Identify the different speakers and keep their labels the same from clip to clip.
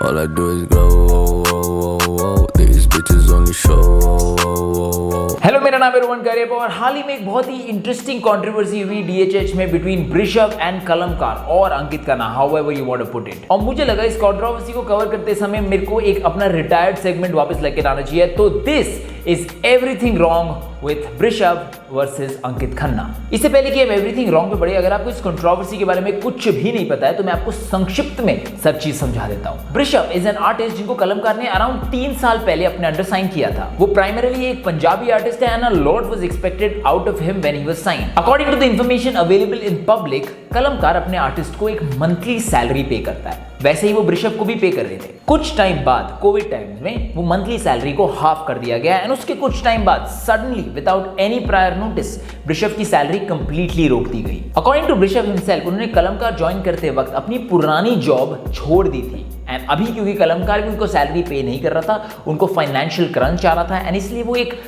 Speaker 1: All I do is grow. These bitches only show.
Speaker 2: Hello, मेरा नाम है रोहन करेब और हाल ही में एक बहुत ही इंटरेस्टिंग कंट्रोवर्सी हुई डीएचएच में बिटवीन वृषभ एंड कलमकार और Ankit Khanna, however you want to put it. और मुझे लगा इस कंट्रोवर्सी को कवर करते समय मेरे को एक अपना रिटायर्ड सेगमेंट वापस लेकर आना चाहिए। तो this is everything wrong with वृषभ वर्सेस अंकित खन्ना। इससे पहले कि हम एवरीथिंग रॉन्ग पे बढ़े, अगर आपको इस कंट्रोवर्सी के बारे में कुछ भी नहीं पता है तो मैं आपको संक्षिप्त में सब चीज समझा देता हूं। वृषभ इज एन आर्टिस्ट जिनको कलमकार ने अराउंड 3 साल पहले अपने अंडर साइन किया था। वो प्राइमरीली एक पंजाबी आर्टिस्ट है and a lot was expected out of him when he was signed. According to the information available in public, Kalamkaar अपने आर्टिस्ट को एक मंथली सैलरी पे करता है। वैसे ही वो वृषभ को भी पे कर रहे थे। कुछ टाइम बाद कोविड टाइम्स में वो मंथली सैलरी को हाफ कर दिया गया एंड उसके कुछ टाइम बाद suddenly without any prior notice वृषभ की सैलरी कंप्लीटली रोक दी गई। अकॉर्डिंग टू वृषभ हिमसेल्फ, उन्होंने कलमकार ज्वाइन करते वक्त अपनी पुरानी जॉब छोड़ दी थी एंड अभी क्योंकि कलमकार भी उनको सैलरी पे नहीं कर रहा था, उनको फाइनेंशियल क्रंच आ रहा था एंड इसलिए वो एक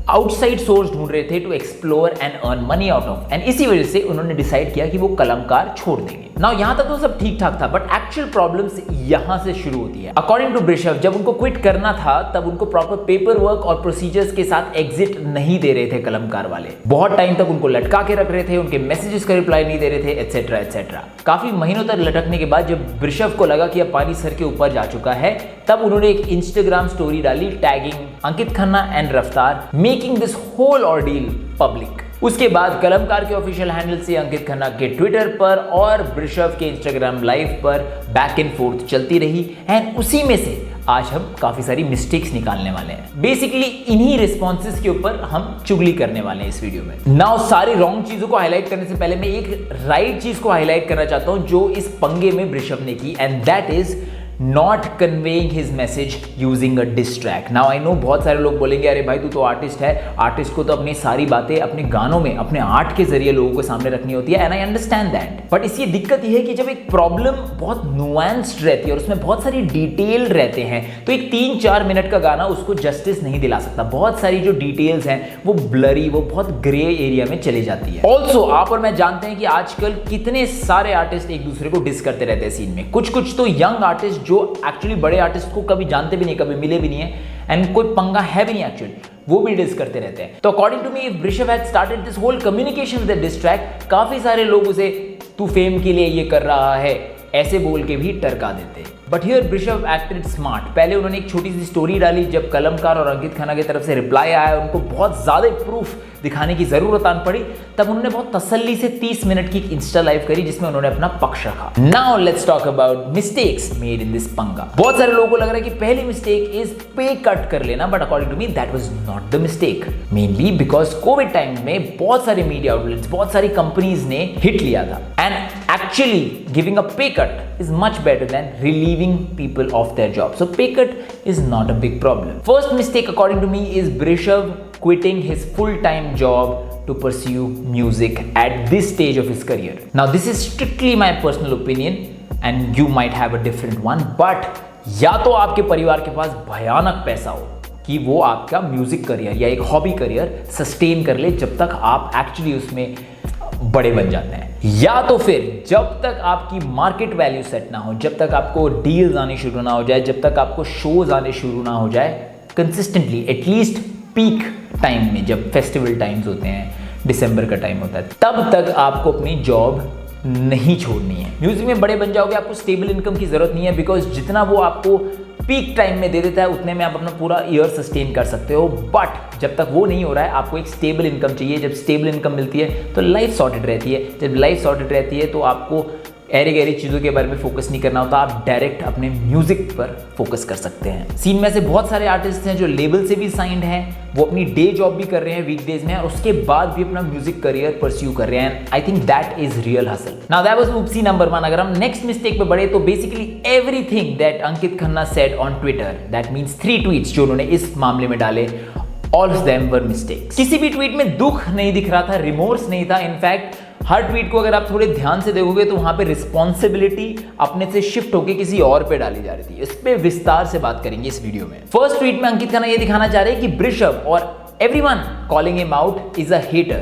Speaker 2: आउटसाइड सोर्स ढूंढ रहे थे to explore and earn money out of, and इसी वजह से उन्होंने डिसाइड किया कि वो कलमकार छोड़ देंगे। नाउ यहां तक तो सब ठीक ठाक था, बट एक्चुअल प्रॉब्लम्स यहां से शुरू होती है। अकॉर्डिंग टू वृषभ, जब उनको क्विट करना था तब उनको प्रॉपर पेपर वर्क और प्रोसीजर्स के साथ एग्जिट नहीं दे रहे थे कलमकार वाले। बहुत टाइम तक उनको लटका के रख रहे थे, उनके मैसेजेस का रिप्लाई नहीं दे रहे थे, एटसेट्रा एटसेट्रा। काफी महीनों तक लटकने के बाद जब वृषभ को लगा कि अब पानी सर के ऊपर जा चुका है, तब उन्होंने एक इंस्टाग्राम स्टोरी डाली टैगिंग अंकित खन्ना एंड रफ्तार, मेकिंग दिस होल ऑर्डील पब्लिक। उसके बाद कलमकार के ऑफिशियल हैंडल से अंकित खन्ना के ट्विटर पर और वृषभ के इंस्टाग्राम लाइव पर बैक एंड फोर्थ चलती रही एंड उसी में से आज हम काफी सारी मिस्टेक्स निकालने वाले हैं। बेसिकली इन्हीं रिस्पॉन्सेस के ऊपर हम चुगली करने वाले हैं इस वीडियो में। नाउ सारी रॉन्ग चीजों को हाईलाइट करने से पहले मैं एक राइट चीज को हाईलाइट करना चाहता हूं जो इस पंगे में वृषभ ने की, and that is not conveying his message using a diss track. Now I know बहुत सारे लोग बोलेंगे अरे भाई तू तो आर्टिस्ट है, आर्टिस्ट को तो अपनी सारी बातें अपने गानों में अपने आर्ट के जरिए लोगों के सामने रखनी होती है, and I understand that. But इसकी दिक्कत यह है कि जब एक प्रॉब्लम बहुत नुआंस्ड रहती है और उसमें बहुत सारी डिटेल रहते हैं तो एक 3-4 मिनट का गाना उसको जस्टिस नहीं दिला सकता। बहुत सारी जो डिटेल्स हैं वो ब्लरी, वो बहुत ग्रे एरिया में चली जाती है। ऑल्सो आप और मैं जानते हैं कि आजकल कितने सारे आर्टिस्ट एक दूसरे को डिस करते रहते हैं सीन में। कुछ तो यंग आर्टिस्ट जो एक्चुअली बड़े आर्टिस्ट को कभी जानते भी नहीं, कभी मिले भी नहीं है एंड कोई पंगा है भी नहीं एक्चुअली, वो भी डिस करते रहते हैं। तो according to me Vrishabh had started this whole communication with this track. काफी सारे लोग उसे तू फेम के लिए ये कर रहा है ऐसे बोल के भी टरका देते। बट हियर वृषभ एक्टेड स्मार्ट। पहले उन्होंने एक छोटी सी स्टोरी डाली, जब कलमकार और अंकित खन्ना की तरफ से रिप्लाई आया, उनको बहुत ज्यादा प्रूफ दिखाने की जरूरत आन पड़ी, तब उन्होंने बहुत तसल्ली से 30 मिनट की इंस्टा लाइव करी जिसमें उन्होंने अपना पक्ष रखा। Now let's talk about mistakes made in this पंगा। बहुत सारे लोगों को लग रहा है कि पहली मिस्टेक इज पे कट कर लेना, but according to me that was not the mistake. Mainly because Covid time में बहुत सारे मीडिया आउटलेट्स, बहुत सारी कंपनीज ने हिट लिया था and actually giving a pay cut is much better than relieving people of their job. So pay cut is not a big problem. First mistake according to me is Vrishabh quitting his full-time job to pursue music at this stage of his career. Now this is strictly my personal opinion and you might have a different one, but या तो आपके परिवार के पास भयानक पैसा हो कि वो आपका म्यूजिक करियर या एक हॉबी करियर सस्टेन कर ले जब तक आप एक्चुअली उसमें बड़े बन जाते हैं, या तो फिर जब तक आपकी मार्केट वैल्यू सेट ना हो, जब तक आपको डील्स आने शुरू ना हो जाए, जब तक आपको शोज आने शुरू ना हो जाए कंसिस्टेंटली, एटलीस्ट पीक टाइम में जब फेस्टिवल टाइम्स होते हैं, दिसंबर का टाइम होता है, तब तक आपको अपनी जॉब नहीं छोड़नी है। म्यूजिक में बड़े बन जाओगे, आपको स्टेबल इनकम की जरूरत नहीं है, बिकॉज जितना वो आपको पीक टाइम में दे देता है उतने में आप अपना पूरा ईयर सस्टेन कर सकते हो। बट जब तक वो नहीं हो रहा है आपको एक स्टेबल इनकम चाहिए। जब स्टेबल इनकम मिलती है तो लाइफ सॉर्टेड रहती है। जब लाइफ सॉर्टेड रहती है तो आपको ऐरे गहरी चीज़ों के बारे में फोकस नहीं करना होता, आप डायरेक्ट अपने म्यूजिक पर फोकस कर सकते हैं। सीन में से बहुत सारे आर्टिस्ट हैं जो लेबल से भी साइंड हैं, वो अपनी डे जॉब भी कर रहे हैं वीकडेज में और उसके बाद भी अपना म्यूजिक करियर परस्यू कर रहे हैं। I think that is real hustle. Now that was उपसी number 1। अगर हम नेक्स्ट मिस्टेक पे बढ़े तो basically everything that Ankit Khanna said on Twitter, that means 3 tweets जो उन्होंने इस मामले में डाले, all of them were mistakes. किसी भी ट्वीट में दुख नहीं दिख रहा था, रिमोर्स नहीं था। इनफैक्ट हर ट्वीट को अगर आप थोड़े ध्यान से देखोगे तो वहां पे रिस्पॉन्सिबिलिटी अपने से शिफ्ट होकर किसी और पे डाली जा रही थी। इस पे विस्तार से बात करेंगे इस वीडियो में। फर्स्ट ट्वीट में अंकित खन्ना ये दिखाना चाह रहे हैं कि वृषभ और everyone calling him out is a hater.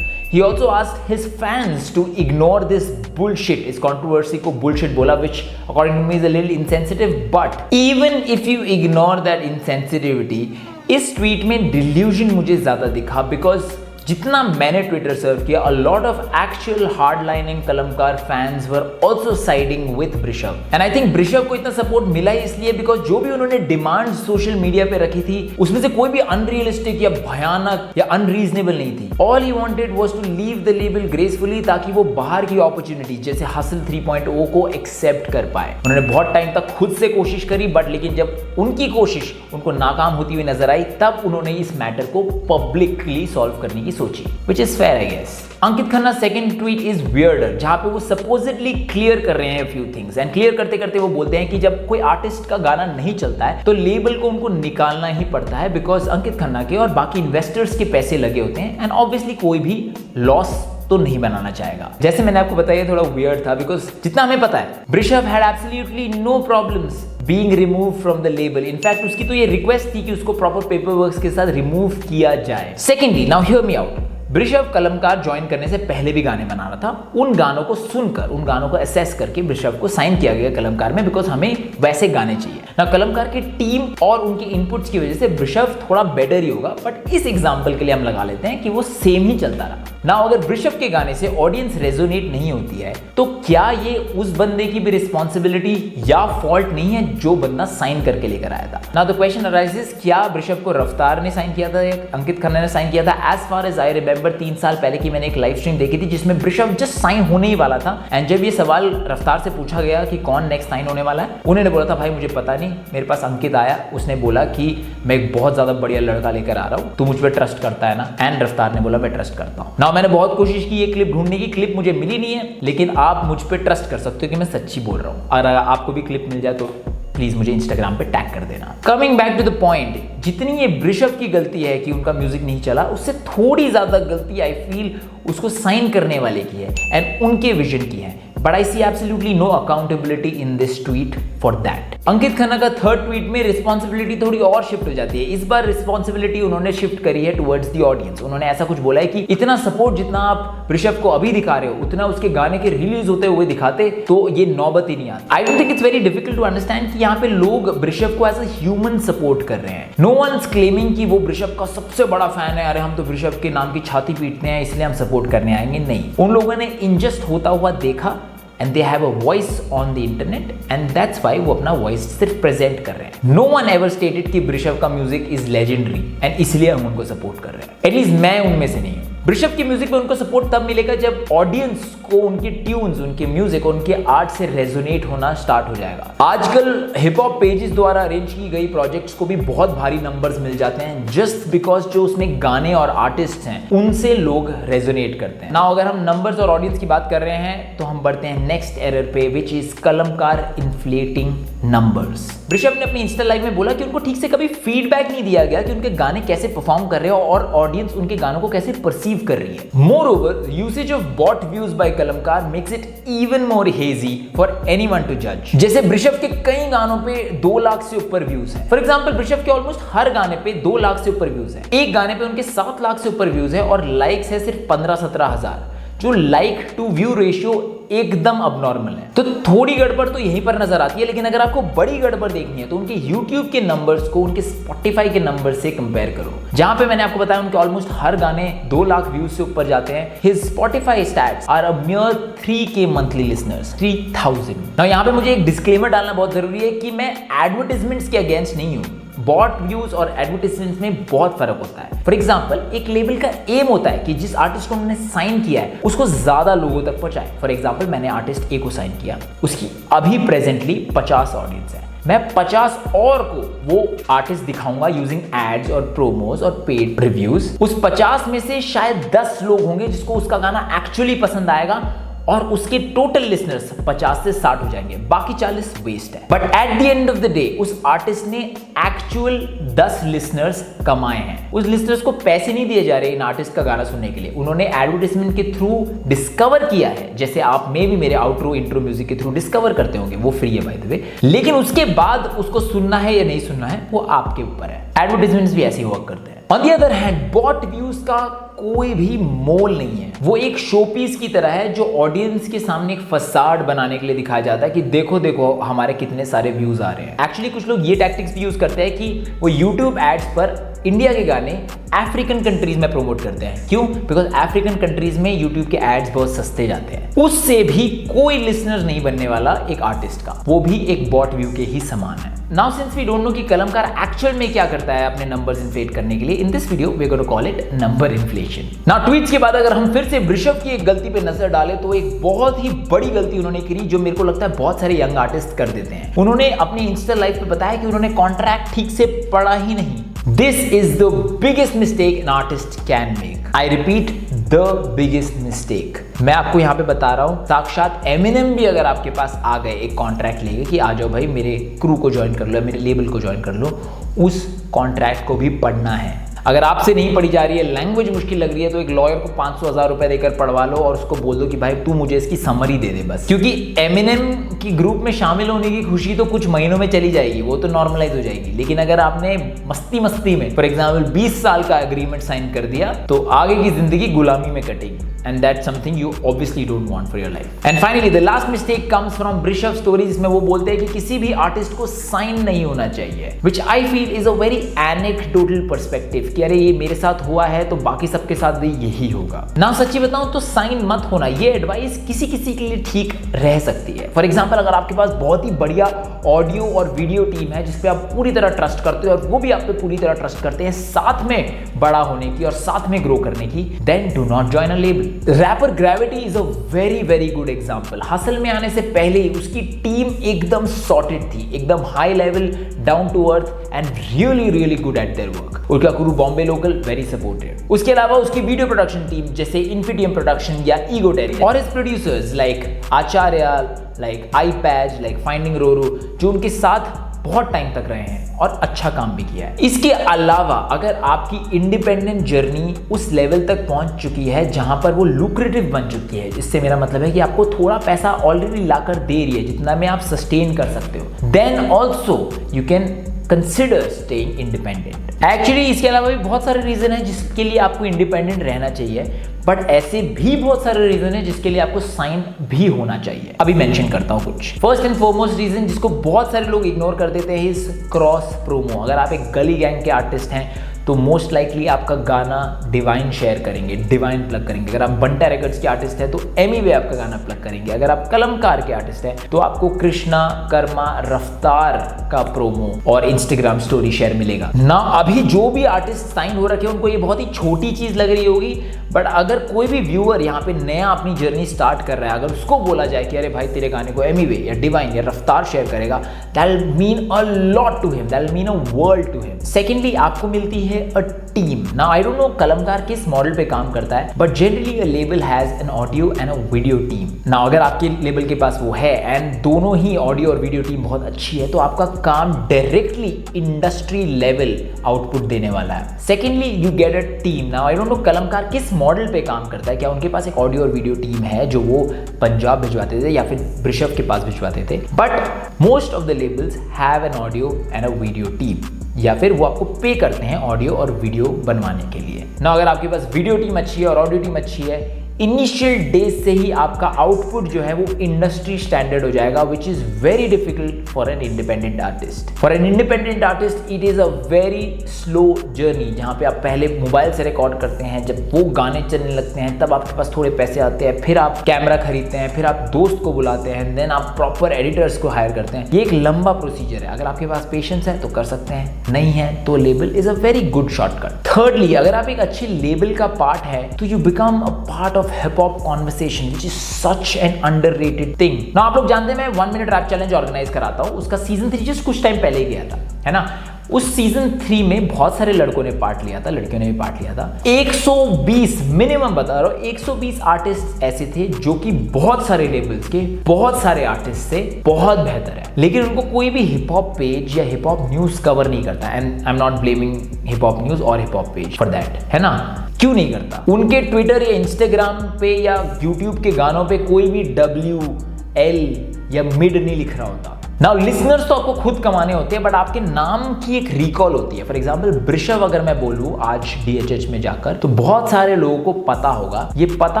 Speaker 2: He also asked his fans to ignore this bullshit, इस कंट्रोवर्सी को बुलशिट बोला, which according to me is a little insensitive, but even if you ignore that insensitivity, इस tweet में delusion मुझे ज्यादा दिखा, because जितना मैंने ट्विटर सर्व किया, a lot of actual hardlining कलमकार fans were also siding with Brishav, and I think Brishav को इतना सपोर्ट मिला ही इसलिए बिकॉज जो भी उन्होंने डिमांड सोशल मीडिया पे रखी थी उसमें से कोई भी अनरियलिस्टिक या भयानक या अनरीजनेबल नहीं थी. All he wanted was to leave the label gracefully, ताकि वो बाहर की अपॉर्चुनिटी जैसे हसल 3.0 को एक्सेप्ट कर पाए. उन्होंने बहुत टाइम तक खुद से कोशिश करी, बट लेकिन जब उनकी कोशिश उनको नाकाम होती हुई नजर आई, तब उन्होंने इस मैटर को पब्लिकली सॉल्व करने की सोची, which is fair, I guess. Ankit Khanna second tweet is weirder, जहां पे वो सपोजिटली क्लियर कर रहे हैं फ्यू थिंग्स, एंड क्लियर करते करते वो बोलते हैं कि जब कोई आर्टिस्ट का गाना नहीं चलता है तो लेबल को उनको निकालना ही पड़ता है, बिकॉज अंकित खन्ना के और बाकी इन्वेस्टर्स के पैसे लगे होते हैं, एंड ऑब्वियसली कोई भी लॉस तो नहीं बनाना चाहेगा. जैसे मैंने आपको बताया थोड़ा वियर्ड था, बिकॉज जितना हमें पता है Brishav had absolutely no problems being removed from the label. In fact, उसकी तो ये रिक्वेस्ट थी कि उसको प्रॉपर पेपर वर्क के साथ रिमूव किया जाए. Secondly, now hear me out, Brishav Kalamkaar join करने से पहले भी गाने बना रहा था. उन गानों को सुनकर, उन गानों को असेस करके Brishav को साइन किया गया कलमकार में, बिकॉज हमें वैसे गाने चाहिए ना. कलमकार की टीम और उनके इनपुट्स की वजह से Brishav थोड़ा बेटर ही होगा, बट इस एग्जांपल के लिए हम लगा लेते हैं कि वो सेम ही चलता रहा ना. अगर Brishav के गाने से ऑडियंस रेजोनेट नहीं होती है तो क्या ये उस बंदे की भी रिस्पॉन्सिबिलिटी या फॉल्ट नहीं है जो बंदा साइन करके लेकर आया था. नाउ द क्वेश्चन अराइजेस, क्या Brishav को रफ्तार ने साइन किया था या अंकित खन्ना ने साइन किया था? As far as I remember 3 साल पहले की मैंने एक लाइव स्ट्रीम देखी थी जिसमें Brishav जस्ट साइन होने ही वाला था, एंड जब ये सवाल रफ्तार से पूछा गया कि कौन नेक्स्ट साइन होने वाला है, उन्होंने बोला था भाई मुझे पता नहीं, मेरे पास अंकित आया, उसने बोला कि मैं एक बहुत ज्यादा बढ़िया लड़का लेकर आ रहा हूं, तू मुझ पर ट्रस्ट करता है ना? एंड रफ्तार ने बोला मैं ट्रस्ट करता हूं. नाउ मैंने बहुत कोशिश की ये क्लिप ढूंढने की, क्लिप मुझे मिली नहीं है, लेकिन आप मुझ पर ट्रस्ट कर सकते हो कि मैं सच्ची बोल रहा हूं. और आपको भी क्लिप मिल जाए तो प्लीज मुझे इंस्टाग्राम पे टैग कर देना. Coming back to the point, जितनी ये Brishav की गलती है कि उनका म्यूजिक नहीं चला, उससे थोड़ी ज्यादा गलती आई फील उसको साइन करने वाले की है एंड उनके विजन की है. But I see absolutely no accountability in this tweet for that. Ankit Khanna का थर्ड ट्वीट में रिस्पॉन्सिबिलिटी थोड़ी और शिफ्ट हो जाती है. इस बार रिस्पॉन्सिबिलिटी उन्होंने शिफ्ट करी है टुवर्ड्स द ऑडियंस. उन्होंने ऐसा कुछ बोला है कि इतना सपोर्ट जितना आप Brishav को अभी दिखा रहे हो उतना उसके गाने के रिलीज होते हुए दिखाते तो ये नौबत ही नहीं आती. I don't think it's very difficult to understand कि यहाँ पे लोग Brishav को एज अ ह्यूमन सपोर्ट कर रहे हैं. नो वंस क्लेमिंग कि वो Brishav का सबसे बड़ा फैन है, अरे हम तो Brishav के नाम की छाती पीटते हैं इसलिए हम सपोर्ट करने आएंगे. नहीं, उन लोगों ने इनजस्ट होता हुआ देखा and they have a voice on the internet and that's why वो अपना voice सिर्फ present कर रहे हैं. No one ever stated कि Brishav का music is legendary and इसलिए हम उनको support कर रहे हैं. At least मैं उनमें से नहीं हूँ. Brishav के म्यूजिक में उनको सपोर्ट तब मिलेगा जब ऑडियंस को उनके ट्यून्स, उनके म्यूजिक, उनके आर्ट से रेजोनेट होना स्टार्ट हो जाएगा. आजकल हिप हॉप पेजेस द्वारा अरेंज की गई प्रोजेक्ट्स को भी बहुत भारी नंबर्स मिल जाते हैं जस्ट बिकॉज जो उसमें गाने और आर्टिस्ट हैं उनसे लोग रेजोनेट करते हैं. नाउ अगर हम नंबर्स और ऑडियंस की बात कर रहे हैं तो हम बढ़ते हैं नेक्स्ट एरर पे, which is Kalamkaar inflating numbers. Brishav ने अपनी इंस्टा लाइव में बोला कि उनको ठीक से कभी फीडबैक नहीं दिया गया कि उनके गाने कैसे परफॉर्म कर रहे हो और ऑडियंस उनके गानों को कैसे परसीव कर रही है. Moreover, usage of bot views by Kalamkaar makes it even more hazy for anyone to जज. जैसे Brishav के कई गानों पे 2 लाख से ऊपर व्यूज हैं. फॉर एग्जांपल Brishav के ऑलमोस्ट हर गाने पे 2 लाख से ऊपर व्यूज हैं. एक गाने पे उनके 7 लाख से ऊपर व्यूज है और लाइक्स है सिर्फ 15-17 हजार, जो लाइक टू व्यू रेशियो एकदम अबनॉर्मल है. तो थोड़ी गड़बड़ तो यहीं पर नजर आती है, लेकिन अगर आपको बड़ी गड़बड़ देखनी है तो उनके YouTube के नंबर्स को उनके Spotify के नंबर से कंपेयर करो, जहां पे मैंने आपको बताया उनके ऑलमोस्ट हर गाने 2 लाख व्यूज से ऊपर जाते हैं. His Spotify stats are a mere 3K monthly listeners, 3000. Now यहाँ पे मुझे एक डिस्क्लेमर डालना बहुत जरूरी है कि मैं एडवर्टाइजमेंट्स के अगेंस्ट नहीं हूँ. बॉट व्यूज और एडवर्टाइजमेंट में बहुत फर्क होता है. फॉर एग्जांपल, एक लेबल का एम होता है कि जिस आर्टिस्ट को उन्होंने साइन किया है उसको ज्यादा लोगों तक पहुंचाए. फॉर एग्जांपल, मैंने आर्टिस्ट ए को साइन किया, उसकी अभी प्रेजेंटली 50 ऑडियंस है. मैं 50 और को वो आर्टिस्ट दिखाऊंगा यूजिंग एड्स और प्रोमोज और पेड रिव्यूज. उस 50 में से शायद 10 लोग होंगे जिसको उसका गाना एक्चुअली पसंद आएगा और उसके टोटल लिसनर्स 50 से 60 हो जाएंगे, बाकी 40 वेस्ट है. But at the end of the day उस आर्टिस्ट ने एक्चुअल 10 लिसनर्स कमाए हैं. उस लिसनर्स को पैसे नहीं दिए जा रहे इन आर्टिस्ट का गाना सुनने के लिए, उन्होंने एडवर्टाइजमेंट के थ्रू डिस्कवर किया है, जैसे आप में भी मेरे आउटरो इंट्रो म्यूजिक के थ्रू डिस्कवर करते होंगे, वो फ्री है बाय द वे. लेकिन उसके बाद उसको सुनना है या नहीं सुनना है वो आपके ऊपर है. एडवर्टाइजमेंट्स भी ऐसे ही वर्क करते हैं. On the other hand, both views का कोई भी मोल नहीं है। वो एक शो पीस की तरह है जो ऑडियंस के सामने एक फसाड बनाने के लिए दिखाया जाता है कि देखो देखो हमारे कितने सारे व्यूज आ रहे हैं। एक्चुअली कुछ लोग ये टैक्टिक्स भी यूज करते हैं कि वो यूट्यूब एड्स पर इंडिया के गाने अफ्रीकन कंट्रीज में प्रमोट करते हैं। क्यों? बिकॉज अफ्रीकन कंट्रीज में यूट्यूब के एड्स बहुत सस्ते जाते हैं। उससे भी कोई लिसनर नहीं बनने वाला एक आर्टिस्ट का, वो भी एक बॉट व्यू के ही समान है। Now since we don't know कि कलमकार एक्चुअल में क्या करता है अपने नंबर्स इन्फ्लेट करने के लिए, in this video we are gonna call it number inflation. Now tweets के बाद अगर हम फिर से वृषभ की एक गलती पे नजर डालें तो एक बहुत ही बड़ी गलती उन्होंने करी जो मेरे को लगता है बहुत सारे यंग आर्टिस्ट कर देते हैं। उन्होंने अपनी इंस्टा लाइफ पे बताया कि उन्होंने कॉन्ट्रैक्ट ठीक से पढ़ा ही नहीं। This is the biggest mistake an artist can make. I repeat, the biggest mistake. मैं आपको यहाँ पे बता रहा हूँ, साक्षात एमिनेम भी अगर आपके पास आ गए एक कॉन्ट्रैक्ट लेके कि आ जाओ भाई मेरे क्रू को ज्वाइन कर लो, मेरे लेबल को ज्वाइन कर लो, उस कॉन्ट्रैक्ट को भी पढ़ना है। अगर आपसे नहीं पढ़ी जा रही है, लैंग्वेज मुश्किल लग रही है, तो एक लॉयर को 500,000 रुपए देकर पढ़वा लो और उसको बोल दो कि भाई तू मुझे इसकी समरी दे दे बस। क्योंकि एमिनेम की ग्रुप में शामिल होने की खुशी तो कुछ महीनों में चली जाएगी, वो तो नॉर्मलाइज हो जाएगी। लेकिन अगर आपने मस्ती में फॉर एग्जाम्पल 20 साल का एग्रीमेंट साइन कर दिया तो आगे की जिंदगी गुलामी में कटेगी। And that's something you obviously don't want for your life. And finally, the last mistake comes from Brishav stories, जिसमें वो बोलते हैं कि किसी भी आर्टिस्ट को साइन नहीं होना चाहिए, which I feel is a very anecdotal perspective कि अरे ये मेरे साथ हुआ है तो बाकी सबके साथ भी यही होगा ना। सच्ची बताऊं तो साइन मत होना, ये एडवाइस किसी किसी के लिए ठीक रह सकती है। फॉर एग्जाम्पल अगर आपके पास बहुत ही बढ़िया ऑडियो और वीडियो टीम है जिसपे आप पूरी तरह ट्रस्ट करते हो और वो भी आप पे पूरी तरह ट्रस्ट करते हैं साथ में बड़ा होने की और साथ में ग्रो करने की, then do not join a label. Rapper Gravity is a very very good example. Hustle में आने से पहले ही उसकी टीम एकदम सॉर्टेड थी, एकदम high level, down to earth and really really good at their work. उसका crew Bombay local very supported. उसके अलावा उसकी वीडियो प्रोडक्शन टीम जैसे इन्फिडियम प्रोडक्शन या ईगो टेरी और इस प्रोड्यूसर्स लाइक आचार्य, लाइक आईपैच, लाइक फाइंडिंग रोरू, जो उनके साथ बहुत टाइम तक रहे हैं और अच्छा काम भी किया है। इसके अलावा अगर आपकी इंडिपेंडेंट जर्नी उस लेवल तक पहुंच चुकी है जहां पर वो लुक्रेटिव बन चुकी है, इससे मेरा मतलब है कि आपको थोड़ा पैसा ऑलरेडी लाकर दे रही है जितना में आप सस्टेन कर सकते हो, then also you can consider staying independent. Actually इसके अलावा भी बहुत सारे रीजन है जिसके लिए आपको इंडिपेंडेंट रहना चाहिए, बट ऐसे भी बहुत सारे रीजन है जिसके लिए आपको साइन भी होना चाहिए। अभी मेंशन करता हूं कुछ। फर्स्ट एंड फॉरमोस्ट रीजन जिसको बहुत सारे लोग इग्नोर कर देते हैं इज क्रॉस प्रोमो। अगर आप एक गली गैंग के आर्टिस्ट हैं तो मोस्ट लाइकली आपका गाना डिवाइन शेयर करेंगे, डिवाइन प्लग करेंगे। अगर आप बंटा रिकॉर्ड्स के आर्टिस्ट हैं तो एमी वे आपका गाना प्लग करेंगे। अगर आप कलमकार के आर्टिस्ट हैं तो आपको कृष्णा, कर्मा, रफ्तार का प्रोमो और इंस्टाग्राम स्टोरी शेयर मिलेगा ना। अभी जो भी आर्टिस्ट साइन हो रखे हैं उनको ये बहुत ही छोटी चीज लग रही होगी, बट अगर कोई भी व्यूअर यहाँ पे नया अपनी जर्नी स्टार्ट कर रहा है, अगर उसको बोला जाए कि अरे भाई तेरे गाने को एमी वे या डिवाइन या रफ्तार शेयर करेगा, that will mean a lot to him, that will mean a world to him. Secondly आपको मिलती है a team. Now I don't know कलमकार किस मॉडल पे काम करता है, but generally a label has an audio and a video team. Now अगर आपके लेबल के पास वो है एंड दोनों ही ऑडियो और वीडियो टीम बहुत अच्छी है तो आपका काम डायरेक्टली इंडस्ट्री लेवल आउटपुट देने वाला है। Secondly you get a team. Now I don't know Kalamkaar किस मॉडल पे काम करता है, क्या उनके पास एक ऑडियो और वीडियो टीम है जो वो पंजाब भिजवाते थे या फिर वृषभ के पास भिजवाते थे, but most of the labels have an audio and a video team, या फिर वो आपको पे करते हैं ऑडियो और वीडियो बनवाने के लिए ना। अगर आपके पास वीडियो टीम अच्छी है और ऑडियो टीम अच्छी है, इनिशियल डेज से ही आपका आउटपुट जो है वो इंडस्ट्री स्टैंडर्ड हो जाएगा, which is very difficult for an independent artist. For an independent artist it is a very slow journey, जहां पे आप पहले मोबाइल से रिकॉर्ड करते हैं, जब वो गाने चलने लगते हैं तब आपके पास थोड़े पैसे आते हैं, फिर आप कैमरा खरीदते हैं, फिर आप दोस्त को बुलाते हैं, देन आप प्रॉपर एडिटर्स को हायर करते हैं। ये एक लंबा प्रोसीजर है। अगर आपके पास पेशेंस है तो कर सकते हैं, नहीं है तो label is a very good shortcut. Thirdly अगर आप एक अच्छे लेबल का पार्ट है तो you become a part of hip hop conversation which is such an underrated thing. Now आप लोग जानते हैं मैं 1 minute rap challenge ऑर्गेनाइज कराता हूँ, उसका सीजन 3 जस्ट कुछ टाइम पहले ही गया था, है ना। उस सीजन 3 में बहुत सारे लड़कों ने पार्ट लिया था, लड़कियों ने भी पार्ट लिया था। 120 मिनिमम बता रहा हूं, 120 आर्टिस्ट ऐसे थे जो कि बहुत सारे लेबल्स के बहुत सारे आर्टिस्ट से बहुत बेहतर है, लेकिन उनको कोई भी हिप हॉप पेज या हिप हॉप न्यूज कवर नहीं करता। And I am not blaming hip hop news और hip hop page for that, है ना। क्यों नहीं करता? उनके ट्विटर या इंस्टाग्राम पे या यूट्यूब के गानों पे कोई भी WL या मिड नहीं लिख रहा होता, नाउ लिसनर्स तो आपको खुद कमाने होते हैं, बट आपके नाम की एक रिकॉल होती है। फॉर एग्जाम्पल वृषभ अगर मैं बोलूं आज DHH में जाकर, तो बहुत सारे लोगों को पता होगा। ये पता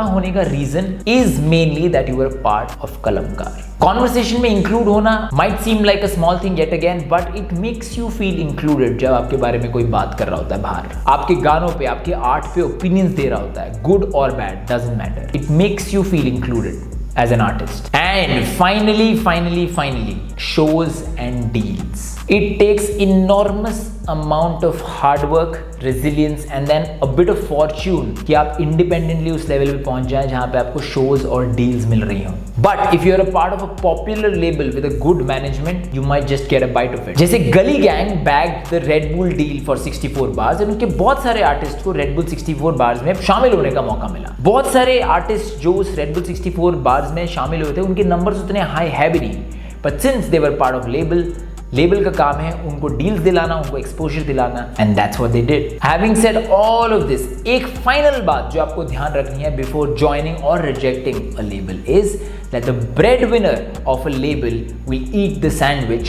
Speaker 2: होने का reason is mainly that you are part of Kalamkaar. Conversation में इंक्लूड होना might seem like a small thing yet again, but it makes you feel included. जब आपके बारे में कोई बात कर रहा होता है बाहर, आपके गानों पे, आपके आर्ट पे ओपिनियंस दे रहा होता है, गुड और bad doesn't matter, it makes you feel included as an artist. And finally, shows and deals. It takes enormous amount of hard work, resilience and then a bit of fortune कि आप independently उस level पे पहुंच जाएं जहां पे आपको shows और deals मिल रही हों. But if you're a part of a popular label with a good management, you might just get a bite of it. जैसे गली gang bagged the Red Bull deal for 64 bars और उनके बहुत सारे artist को Red Bull 64 bars में शामिल होने का मौका मिला। बहुत सारे आर्टिस्ट जो उस Red Bull 64 bars में शामिल हुए थे, उनके नंबर्स उतने हाई है भी नहीं, but since they were part of label का काम है उनको डील्स दिलाना, उनको एक्सपोजर दिलाना, and that's what they did. Having said all of this, एक फाइनल बात जो आपको ध्यान रखनी है बिफोर ज्वाइनिंग और rejecting a label is that the bread winner of a label will eat the sandwich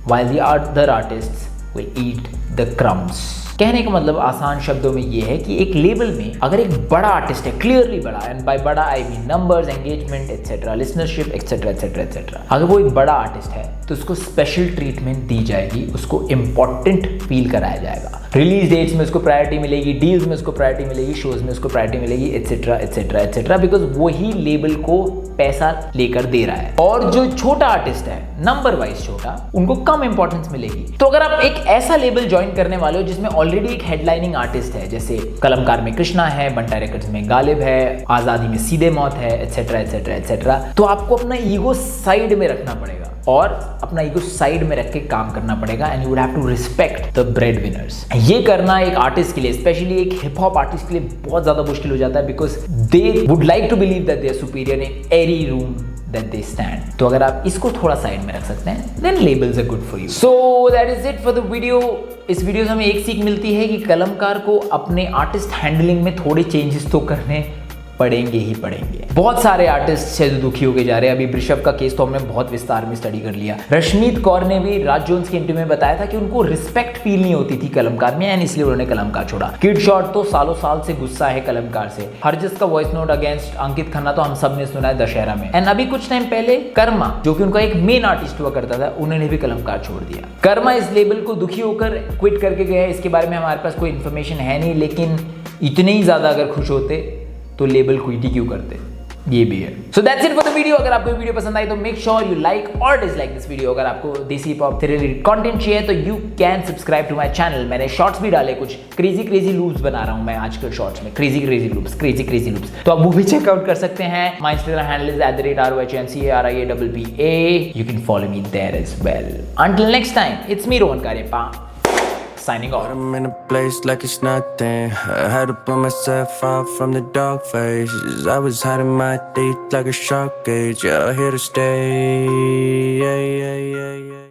Speaker 2: while the other artists will eat the crumbs. कहने का मतलब आसान शब्दों में ये है कि एक लेबल में अगर एक बड़ा आर्टिस्ट है, क्लियरली बड़ा, एंड बाय बड़ा I mean numbers, engagement etcetera, listenership etcetera etcetera etcetera, अगर वो एक बड़ा आर्टिस्ट है तो उसको स्पेशल ट्रीटमेंट दी जाएगी, उसको इंपॉर्टेंट फील कराया जाएगा। रिलीज डेट्स में उसको प्रायोरिटी मिलेगी, डील्स में उसको प्रायोरिटी मिलेगी, शोज में उसको प्रायोरिटी मिलेगी, एटसेट्रा एटसेट्रा एटसेट्रा, बिकॉज वही लेबल को पैसा लेकर दे रहा है। और जो छोटा आर्टिस्ट है, नंबर वाइज छोटा, उनको कम इंपॉर्टेंस मिलेगी। तो अगर आप एक ऐसा लेबल ज्वाइन करने वाले हो जिसमें ऑलरेडी एक हेडलाइनिंग आर्टिस्ट है, जैसे कलमकार में कृष्णा है, बंटा रिकॉर्ड्स में गालिब है, आजादी में सीधे मौत है, एटसेट्रा एटसेट्रा एटसेट्रा, तो आपको अपना ईगो साइड में रखना पड़ेगा और अपना ईगो साइड में रख के काम करना पड़ेगा, and you would have to respect the bread winners. ये करना एक आर्टिस्ट के लिए, स्पेशली एक हिप हॉप आर्टिस्ट के लिए बहुत ज्यादा मुश्किल हो जाता है, because they would like to believe that they are superior in every room that they stand. तो अगर आप इसको थोड़ा साइड में रख सकते हैं, then labels are good for you. So that is it for the video. इस वीडियो से हमें एक सीख मिलती है कि कलमकार को अपने आर्टिस्ट हैंडलिंग में थोड़े चेंजेस तो करने पड़ेंगे ही पड़ेंगे। बहुत सारे आर्टिस्ट से दुखी होके जा रहे हैं। अभी वृषभ का केस तो हमने बहुत विस्तार में स्टडी कर लिया। रश्मीत कौर ने भी राज जोन्स के इंटरव्यू में बताया था कि उनको रिस्पेक्ट फील नहीं होती थी कलमकार में, एंड इसलिए उन्होंने कलमकार छोड़ा। किड शॉट तो सालों साल से गुस्सा है कलमकार से। हरजस का वॉइस नोट अगेंस्ट अंकित खन्ना तो हम सब ने सुना है दशहरा में। एंड अभी कुछ टाइम पहले कर्मा, जो कि उनका एक मेन आर्टिस्ट हुआ करता था, उन्होंने भी कलमकार छोड़ दिया। कर्मा इस लेबल को दुखी होकर क्विट करके गए। इसके बारे में हमारे पास कोई इन्फॉर्मेशन है नहीं, लेकिन इतने ही ज्यादा अगर खुश होते तो लेबल क्विट ही क्यों करते, ये भी है। So that's it for the video. अगर आपको वीडियो पसंद आई तो मेक श्योर यू लाइक और डिसलाइक दिस वीडियो। अगर आपको देसी पॉप रिलेटेड कंटेंट चाहिए तो you can subscribe to my channel. मैंने शॉर्ट्स भी डाले, कुछ क्रेजी लूप्स बना रहा हूं मैं आजकल शॉर्ट्स में, क्रेजी लूप्स, तो आप वो भी चेकआउट कर सकते हैं। My Instagram handle is @ROHNCARIAAA। You can follow me there as well. Until next time, it's me Rohan Karyappa, signing off.
Speaker 1: I'm in a place like it's nothing. I had to pull myself out from the dark phases. I was hiding my teeth like a shark cage. Yeah, here to stay. Yeah.